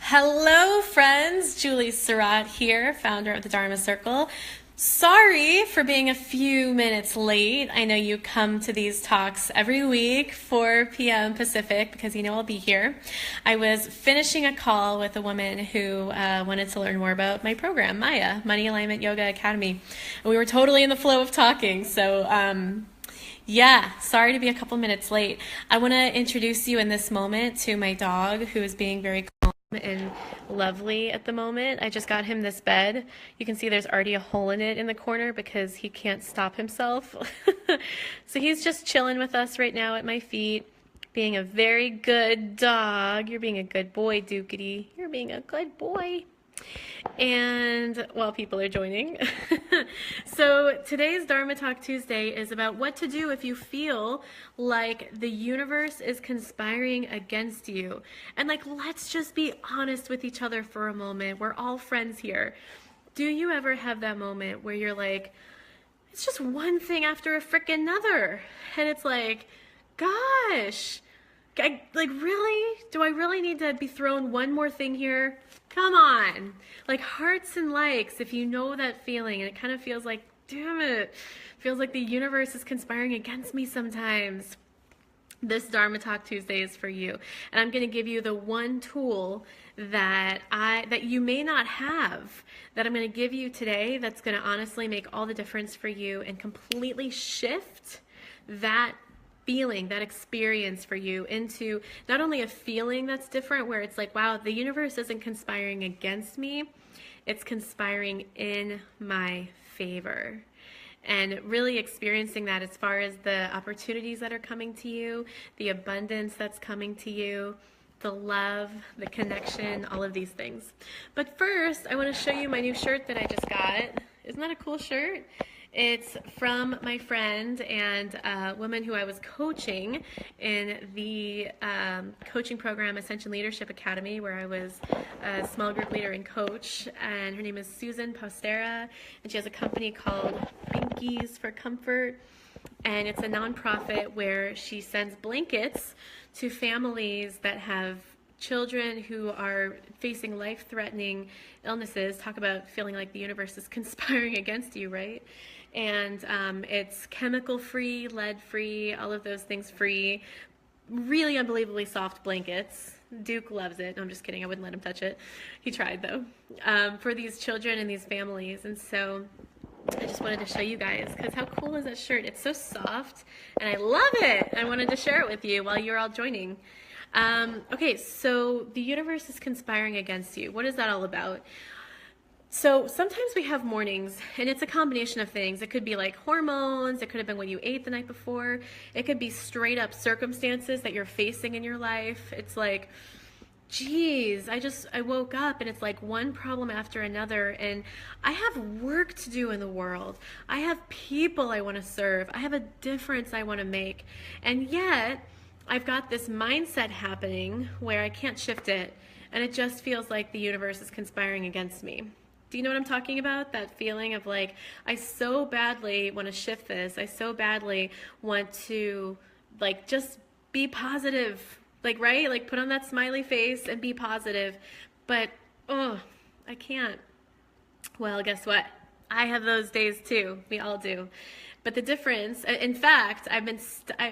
Hello, friends. Julie Surratt here, founder of the Dharma Circle. Sorry for being a few minutes late. I know you come to these talks every week, 4 p.m. Pacific, because you know I'll be here. I was finishing a call with a woman who wanted to learn more about my program, Maya, Money Alignment Yoga Academy. And we were totally in the flow of talking, so yeah, sorry to be a couple minutes late. I want to introduce you in this moment to my dog, who is being very calm and lovely at the moment. I just got him this bed. You can see there's already a hole in it in the corner because he can't stop himself. So he's just chilling with us right now at my feet, being a very good dog. You're being a good boy, Dukity. You're being a good boy. And while people are joining. So today's Dharma Talk Tuesday is about what to do if you feel like the universe is conspiring against you. And let's just be honest with each other for a moment. We're all friends here. Do you ever have that moment where you're like, it's just one thing after a frickin' another? And it's like, gosh, really? Do I really need to be thrown one more thing here? Come on. Like hearts and likes, if you know that feeling, and it kind of feels like, damn it, feels like the universe is conspiring against me sometimes. This Dharma Talk Tuesday is for you. And I'm going to give you the one tool that you may not have, that I'm going to give you today, that's going to honestly make all the difference for you and completely shift that feeling, that experience for you into not only a feeling that's different, where it's like, wow, the universe isn't conspiring against me, it's conspiring in my favor. And really experiencing that as far as the opportunities that are coming to you, the abundance that's coming to you, the love, the connection, all of these things. But first, I want to show you my new shirt that I just got. Isn't that a cool shirt? It's from my friend and a woman who I was coaching in the coaching program, Ascension Leadership Academy, where I was a small group leader and coach. And her name is Susan Postera, and she has a company called Binkies for Comfort. And it's a nonprofit where she sends blankets to families that have children who are facing life-threatening illnesses. Talk about feeling like the universe is conspiring against you, right? And it's chemical-free, lead-free, all of those things free. Really unbelievably soft blankets. Duke loves it. No, I'm just kidding. I wouldn't let him touch it. He tried, though, for these children and these families. And so I just wanted to show you guys, because how cool is that shirt? It's so soft, and I love it. I wanted to share it with you while you're all joining. Okay, so the universe is conspiring against you. What is that all about? So sometimes we have mornings, and it's a combination of things. It could be like hormones. It could have been what you ate the night before. It could be straight up circumstances that you're facing in your life. It's like, geez, I woke up and it's like one problem after another, and I have work to do in the world. I have people I want to serve. I have a difference I want to make. And yet, I've got this mindset happening where I can't shift it, and it just feels like the universe is conspiring against me. Do you know what I'm talking about? That feeling of like, I so badly want to shift this. I so badly want to just be positive. Right? Put on that smiley face and be positive. But, I can't. Well, guess what? I have those days too. We all do. But the difference, in fact,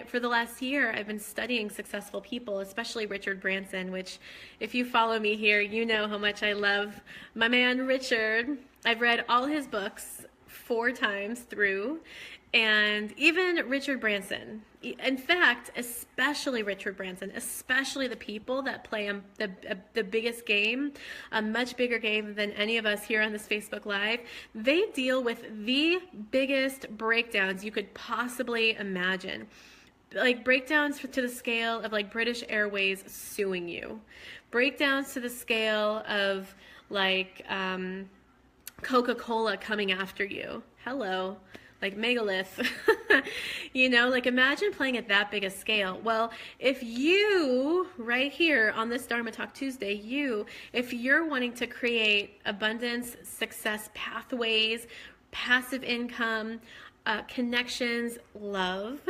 for the last year, I've been studying successful people, especially Richard Branson, which if you follow me here, you know how much I love my man Richard. I've read all his books 4 times through, and even Richard Branson. In fact, especially Richard Branson, especially the people that play the biggest game, a much bigger game than any of us here on this Facebook Live, they deal with the biggest breakdowns you could possibly imagine. Breakdowns to the scale of British Airways suing you. Breakdowns to the scale of Coca-Cola coming after you. Hello. Megalith. Imagine playing at that big a scale. Well, if you, right here on this Dharma Talk Tuesday, if you're wanting to create abundance, success pathways, passive income, connections, love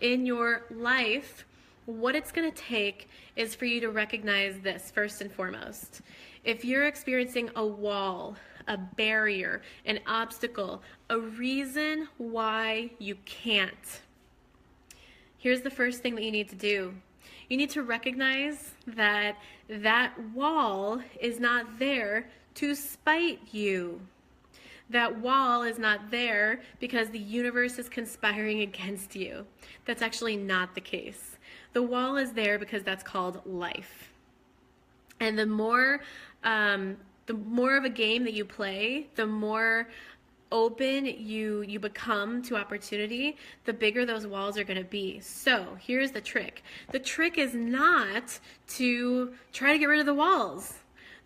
in your life, what it's going to take is for you to recognize this first and foremost. If you're experiencing a wall, a barrier, an obstacle, a reason why you can't, here's the first thing that you need to do. You need to recognize that that wall is not there to spite you. That wall is not there because the universe is conspiring against you. That's actually not the case. The wall is there because that's called life. And the more of a game that you play, the more open you become to opportunity, the bigger those walls are going to be. So here's the trick. The trick is not to try to get rid of the walls.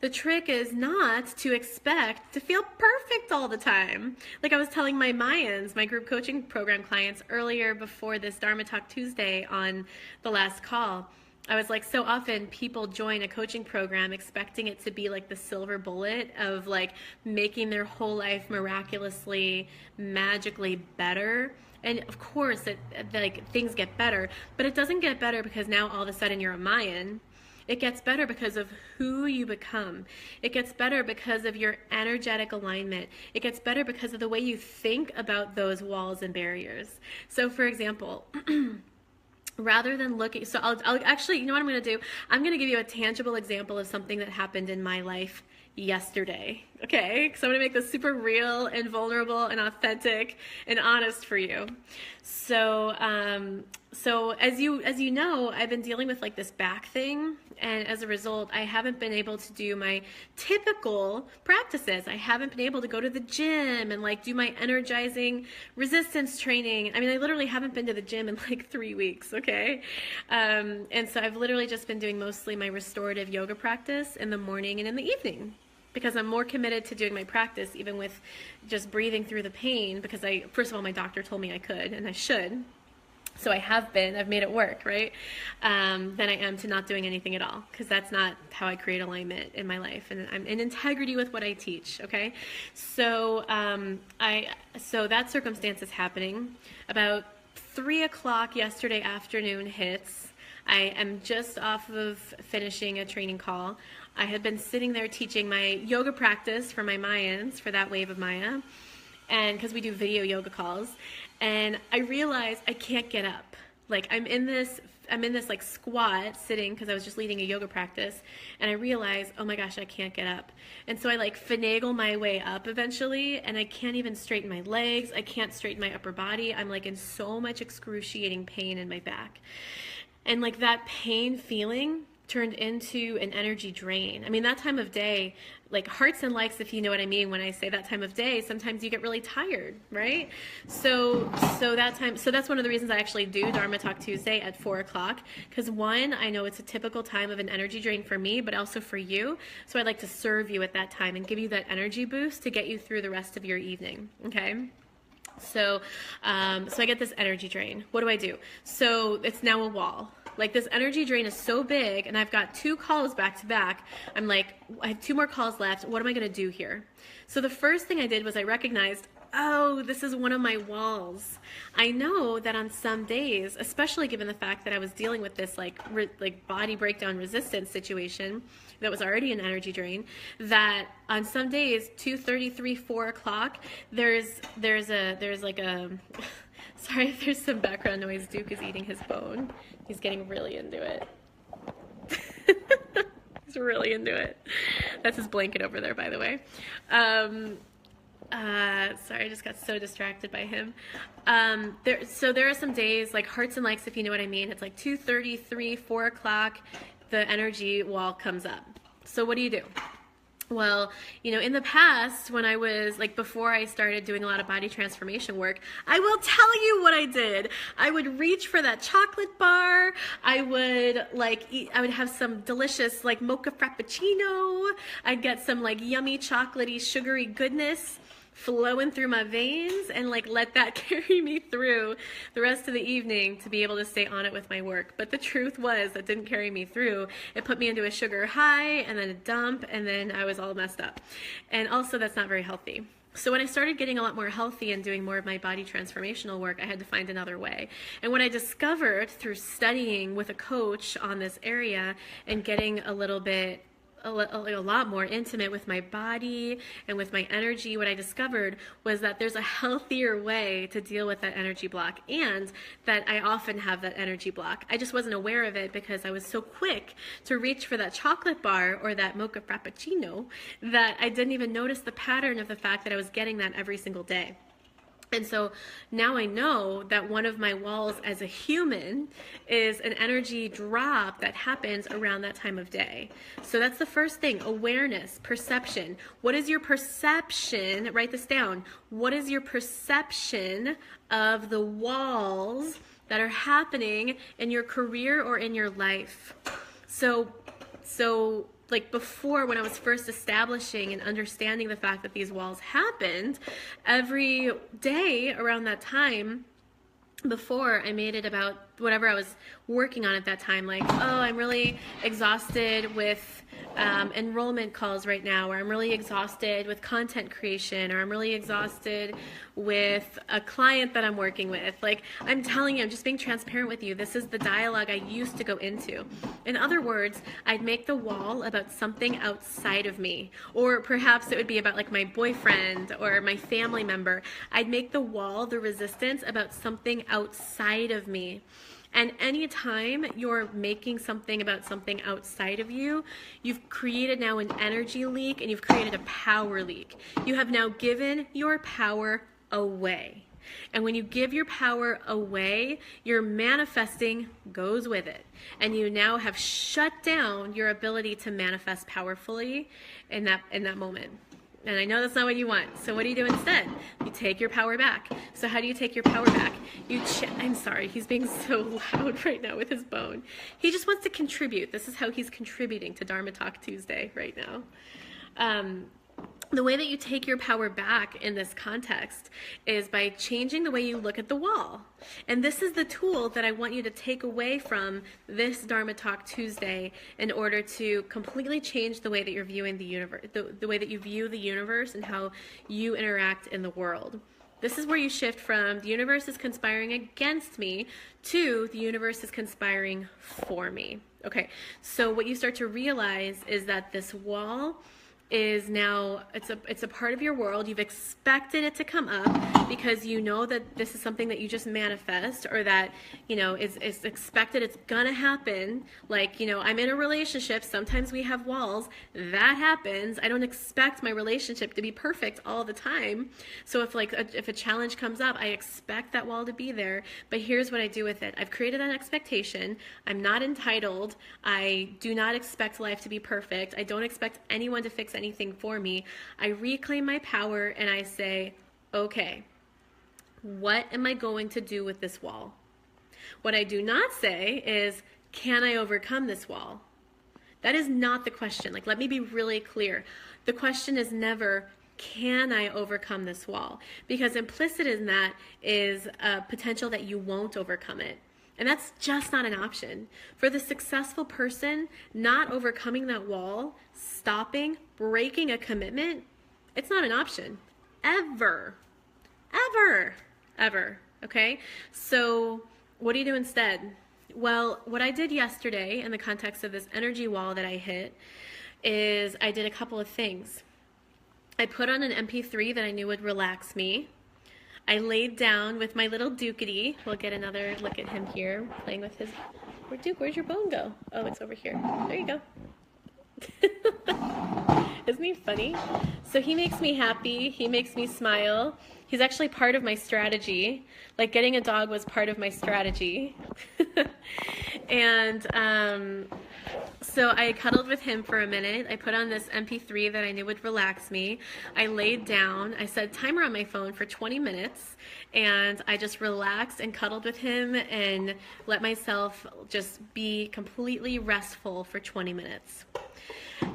The trick is not to expect to feel perfect all the time. Like I was telling my Mayans, my group coaching program clients earlier before this Dharma Talk Tuesday on the last call, I was like, so often people join a coaching program expecting it to be like the silver bullet of like making their whole life miraculously, magically better. And of course, like things get better, but it doesn't get better because now all of a sudden you're a Mayan. It gets better because of who you become. It gets better because of your energetic alignment. It gets better because of the way you think about those walls and barriers. So for example, rather than looking, so I'll actually, you know what I'm going to do? I'm going to give you a tangible example of something that happened in my life yesterday. Okay, so I'm gonna make this super real and vulnerable and authentic and honest for you. So as you know, I've been dealing with like this back thing, and as a result, I haven't been able to do my typical practices. I haven't been able to go to the gym and like do my energizing resistance training. I mean, I literally haven't been to the gym in like 3 weeks. Okay, and so I've literally just been doing mostly my restorative yoga practice in the morning and in the evening, because I'm more committed to doing my practice, even with just breathing through the pain, because first of all, my doctor told me I could, and I should. So I've made it work, right? Than I am to not doing anything at all, because that's not how I create alignment in my life, and I'm in integrity with what I teach, okay? So so that circumstance is happening. About 3 o'clock yesterday afternoon hits. I am just off of finishing a training call. I had been sitting there teaching my yoga practice for my Mayans, for that wave of Maya, and because we do video yoga calls, and I realized I can't get up. Like I'm in this like squat sitting, because I was just leading a yoga practice, and I realized, oh my gosh, I can't get up. And so I like finagle my way up eventually, and I can't even straighten my legs. I can't straighten my upper body. I'm like in so much excruciating pain in my back. And like that pain feeling turned into an energy drain. I mean, that time of day, like hearts and likes, if you know what I mean when I say that time of day, sometimes you get really tired, right? So that's one of the reasons I actually do Dharma Talk Tuesday at 4 o'clock, because one, I know it's a typical time of an energy drain for me, but also for you. So I'd like to serve you at that time and give you that energy boost to get you through the rest of your evening, okay? So I get this energy drain. What do? So it's now a wall. Like this energy drain is so big, and I've got 2 calls back to back. I'm like, I have 2 more calls left. What am I going to do here? So the first thing I did was I recognized, oh, this is one of my walls. I know that on some days, especially given the fact that I was dealing with this like body breakdown resistance situation that was already an energy drain, that on some days, 2:33, 4 o'clock, there's like a sorry if there's some background noise. Duke is eating his bone. He's getting really into it. He's really into it. That's his blanket over there, by the way. Sorry, I just got so distracted by him. There are some days, like hearts and likes, if you know what I mean. It's like 2:33, 4 o'clock, the energy wall comes up. So what do? Well, you know, in the past, when I was, like, before I started doing a lot of body transformation work, I will tell you what I did. I would reach for that chocolate bar. I would, like, I would have some delicious, like, mocha frappuccino. I'd get some, like, yummy, chocolatey, sugary goodness flowing through my veins, and like let that carry me through the rest of the evening to be able to stay on it with my work. But the truth was, that didn't carry me through. It put me into a sugar high and then a dump, and then I was all messed up. And also, that's not very healthy. So when I started getting a lot more healthy and doing more of my body transformational work, I had to find another way. And what I discovered through studying with a coach on this area and getting a lot more intimate with my body and with my energy, what I discovered was that there's a healthier way to deal with that energy block, and that I often have that energy block. I just wasn't aware of it because I was so quick to reach for that chocolate bar or that mocha frappuccino that I didn't even notice the pattern of the fact that I was getting that every single day. And so now I know that one of my walls as a human is an energy drop that happens around that time of day. So that's the first thing, awareness, perception. What is your perception? Write this down. What is your perception of the walls that are happening in your career or in your life? So like before, when I was first establishing and understanding the fact that these walls happened, every day around that time, before I made it about whatever I was working on at that time, like, oh, I'm really exhausted with enrollment calls right now, or I'm really exhausted with content creation, or I'm really exhausted with a client that I'm working with. Like, I'm telling you, I'm just being transparent with you. This is the dialogue I used to go into. In other words, I'd make the wall about something outside of me, or perhaps it would be about like my boyfriend or my family member. I'd make the wall, the resistance, about something outside of me. And anytime you're making something about something outside of you, you've created now an energy leak and you've created a power leak. You have now given your power away. And when you give your power away, your manifesting goes with it. And you now have shut down your ability to manifest powerfully in that moment. And I know that's not what you want. So what do you do instead? You take your power back. So how do you take your power back? I'm sorry, he's being so loud right now with his bone. He just wants to contribute. This is how he's contributing to Dharma Talk Tuesday right now. The way that you take your power back in this context is by changing the way you look at the wall. And this is the tool that I want you to take away from this Dharma Talk Tuesday in order to completely change the way that you're viewing the universe, the way that you view the universe and how you interact in the world. This is where you shift from the universe is conspiring against me to the universe is conspiring for me. Okay, so what you start to realize is that this wall is now, it's a part of your world. You've expected it to come up because you know that this is something that you just manifest, or that, you know, is expected, it's gonna happen. Like, you know, I'm in a relationship, sometimes we have walls, that happens. I don't expect my relationship to be perfect all the time. So if a challenge comes up, I expect that wall to be there, but here's what I do with it. I've created an expectation. I'm not entitled. I do not expect life to be perfect. I don't expect anyone to fix anything for me. I reclaim my power and I say, okay, what am I going to do with this wall? What I do not say is, can I overcome this wall? That is not the question. Like, let me be really clear. The question is never, can I overcome this wall? Because implicit in that is a potential that you won't overcome it. And that's just not an option. For the successful person, not overcoming that wall, stopping, breaking a commitment, it's not an option. Ever. Ever. Ever. Okay? So what do you do instead? Well, what I did yesterday in the context of this energy wall that I hit is I did a couple of things. I put on an MP3 that I knew would relax me. I laid down with my little Dukity. We'll get another look at him here, playing with his... Duke, where'd your bone go? Oh, it's over here. There you go. Isn't he funny? So he makes me happy. He makes me smile. He's actually part of my strategy. Like, getting a dog was part of my strategy. And so I cuddled with him for a minute. I put on this MP3 that I knew would relax me. I laid down. I set a timer on my phone for 20 minutes. And I just relaxed and cuddled with him and let myself just be completely restful for 20 minutes.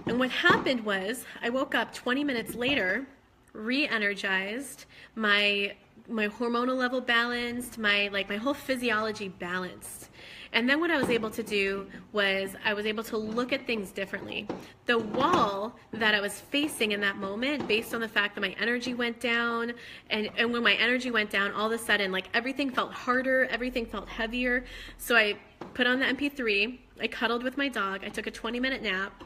And what happened was I woke up 20 minutes later, re-energized, my hormonal level balanced, my whole physiology balanced. And then what I was able to do was I was able to look at things differently. The wall that I was facing in that moment, based on the fact that my energy went down, and when my energy went down, all of a sudden, like, everything felt harder, everything felt heavier. So I put on the MP3, I cuddled with my dog, I took a 20-minute nap,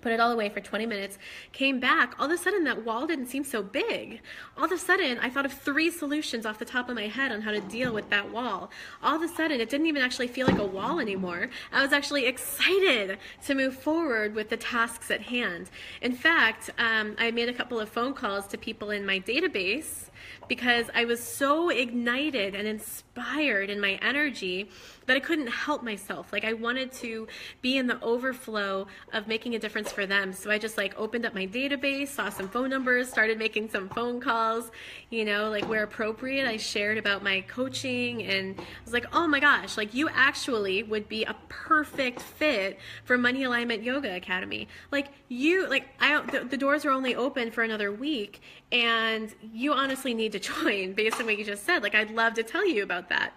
put it all away for 20 minutes, came back, all of a sudden that wall didn't seem so big. All of a sudden, I thought of 3 solutions off the top of my head on how to deal with that wall. All of a sudden, it didn't even actually feel like a wall anymore. I was actually excited to move forward with the tasks at hand. In fact, I made a couple of phone calls to people in my database because I was so ignited and inspired in my energy that I couldn't help myself. Like, I wanted to be in the overflow of making a difference for them. So I just like opened up my database, saw some phone numbers, started making some phone calls, you know, like where appropriate, I shared about my coaching, and I was like, oh my gosh, like, you actually would be a perfect fit for Money Alignment Yoga Academy. Like, the doors are only open for another week, and you honestly need to join based on what you just said. Like, I'd love to tell you about that,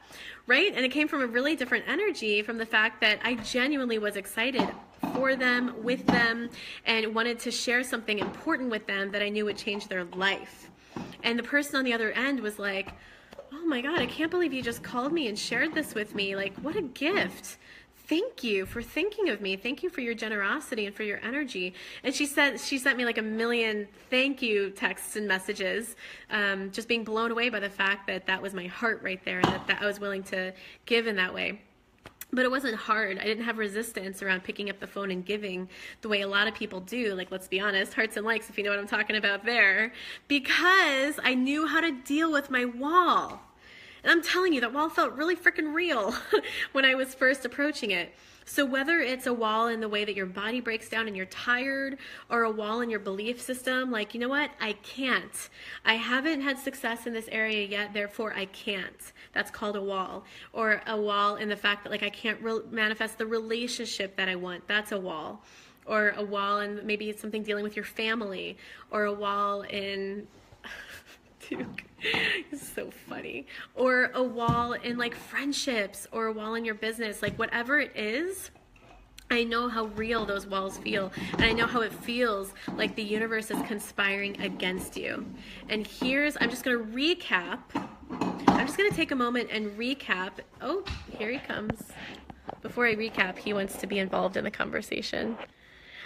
right? And it came from a really different energy, from the fact that I genuinely was excited for them, with them, and wanted to share something important with them that I knew would change their life. And the person on the other end was like, oh my God, I can't believe you just called me and shared this with me. Like, what a gift. Thank you for thinking of me. Thank you for your generosity and for your energy. And she sent me like 1 million thank you texts and messages, just being blown away by the fact that that was my heart right there, and that I was willing to give in that way. But it wasn't hard. I didn't have resistance around picking up the phone and giving the way a lot of people do. Like, let's be honest, hearts and likes, if you know what I'm talking about there, because I knew how to deal with my wall. And I'm telling you, that wall felt really freaking real when I was first approaching it. So whether it's a wall in the way that your body breaks down and you're tired, or a wall in your belief system, like, you know what, I can't. I haven't had success in this area yet, therefore I can't. That's called a wall. Or a wall in the fact that, like, I can't manifest the relationship that I want. That's a wall. Or a wall in maybe it's something dealing with your family, or a wall in... Dude, it's so funny. Or a wall in like friendships, or a wall in your business, like whatever it is. I know how real those walls feel, and I know how it feels like the universe is conspiring against you. And I'm just going to recap. I'm just going to take a moment and recap. Oh, here he comes. Before I recap, he wants to be involved in the conversation.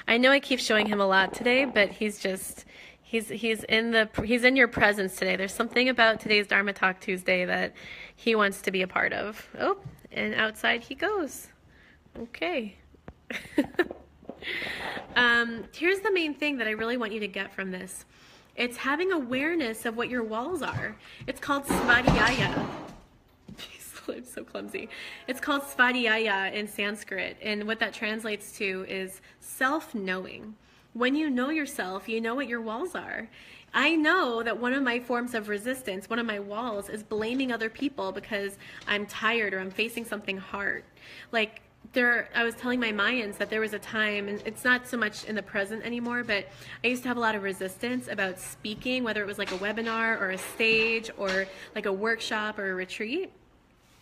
I know I keep showing him a lot today, but he's in your presence today. There's something about today's Dharma Talk Tuesday that he wants to be a part of. Oh, and outside he goes. Okay. Here's the main thing that I really want you to get from this. It's having awareness of what your walls are. It's called svadhyaya. I'm so clumsy. It's called svadhyaya in Sanskrit, and what that translates to is self-knowing. When you know yourself, you know what your walls are. I know that one of my forms of resistance, one of my walls, is blaming other people because I'm tired or I'm facing something hard. Like, I was telling my Mayans that there was a time, and it's not so much in the present anymore, but I used to have a lot of resistance about speaking, whether it was like a webinar or a stage or like a workshop or a retreat.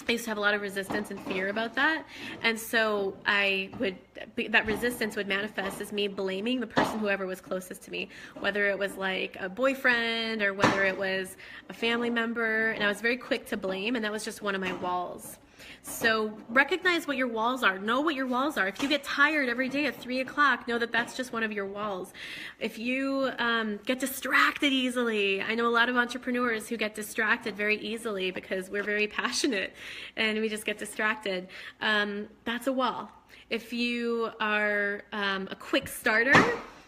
I used to have a lot of resistance and fear about that. And so that resistance would manifest as me blaming the person, whoever was closest to me, whether it was like a boyfriend or whether it was a family member. And I was very quick to blame, and that was just one of my walls. So recognize what your walls are. Know what your walls are. If you get tired every day at 3 o'clock, know that that's just one of your walls. If you get distracted easily, I know a lot of entrepreneurs who get distracted very easily because we're very passionate and we just get distracted. That's a wall. If you are a quick starter,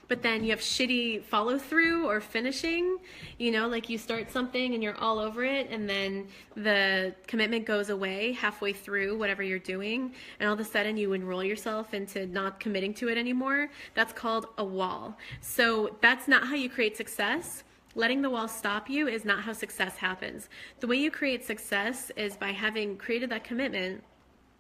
but then you have shitty follow through or finishing, you know, like you start something and you're all over it, and then the commitment goes away halfway through whatever you're doing, and all of a sudden you enroll yourself into not committing to it anymore. That's called a wall. So that's not how you create success. Letting the wall stop you is not how success happens. The way you create success is by having created that commitment,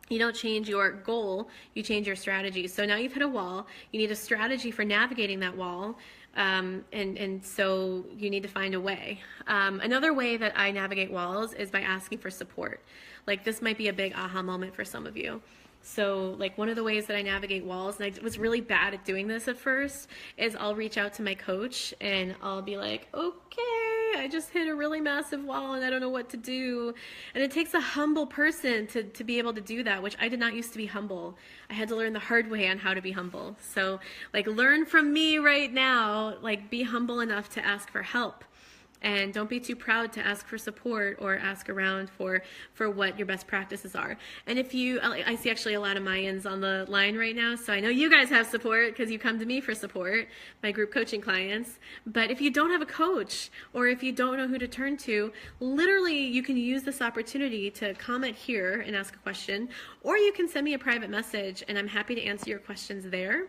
You don't change your goal, you change your strategy. So now you've hit a wall, you need a strategy for navigating that wall, and so you need to find a way. Another way that I navigate walls is by asking for support. Like, this might be a big aha moment for some of you. So like, one of the ways that I navigate walls, and I was really bad at doing this at first, is I'll reach out to my coach and I'll be like, okay, I just hit a really massive wall and I don't know what to do. And it takes a humble person to be able to do that, which I did not used to be humble. I had to learn the hard way on how to be humble. So like, learn from me right now, like, be humble enough to ask for help. And don't be too proud to ask for support or ask around for what your best practices are. And if you, I see actually a lot of Mayans on the line right now, so I know you guys have support because you come to me for support, my group coaching clients. But if you don't have a coach, or if you don't know who to turn to, literally you can use this opportunity to comment here and ask a question, or you can send me a private message and I'm happy to answer your questions there.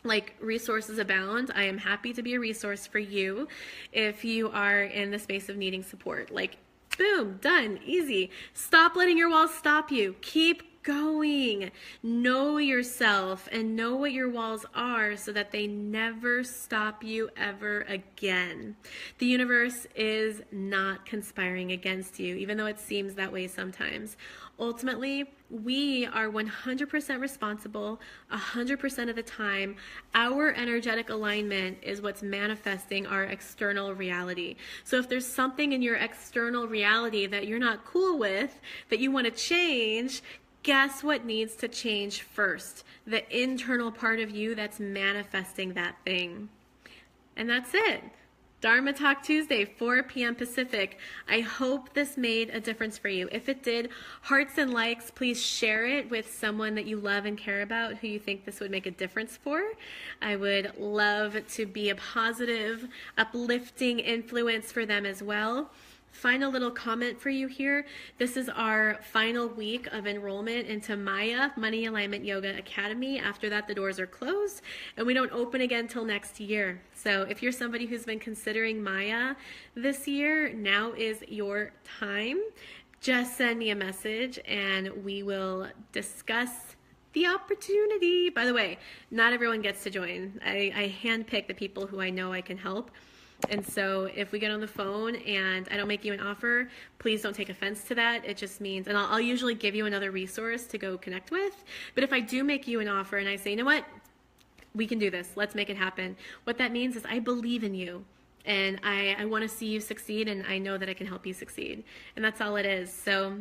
Like, resources abound. I am happy to be a resource for you if you are in the space of needing support. Like, boom, done, easy. Stop letting your walls stop you. Keep going. Know yourself and know what your walls are so that they never stop you ever again. The universe is not conspiring against you, even though it seems that way sometimes. Ultimately, we are 100% responsible 100% of the time. Our energetic alignment is what's manifesting our external reality. So if there's something in your external reality that you're not cool with, that you want to change, guess what needs to change first? The internal part of you that's manifesting that thing. And that's it. Dharma Talk Tuesday, 4 p.m. Pacific. I hope this made a difference for you. If it did, hearts and likes, please share it with someone that you love and care about, who you think this would make a difference for. I would love to be a positive, uplifting influence for them as well. Final little comment for you here. This is our final week of enrollment into Maya, Money Alignment Yoga Academy. After that, the doors are closed and we don't open again till next year. So if you're somebody who's been considering Maya this year, now is your time. Just send me a message and we will discuss the opportunity. By the way, not everyone gets to join. I handpick the people who I know I can help. And so if we get on the phone and I don't make you an offer, please don't take offense to that. It just means, and I'll usually give you another resource to go connect with. But if I do make you an offer and I say, you know what, we can do this, let's make it happen. What that means is I believe in you and I want to see you succeed, and I know that I can help you succeed. And that's all it is. So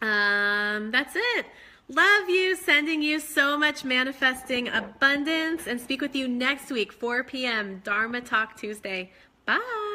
that's it. Love you, sending you so much manifesting abundance, and speak with you next week, 4 p.m. Dharma Talk Tuesday. Bye.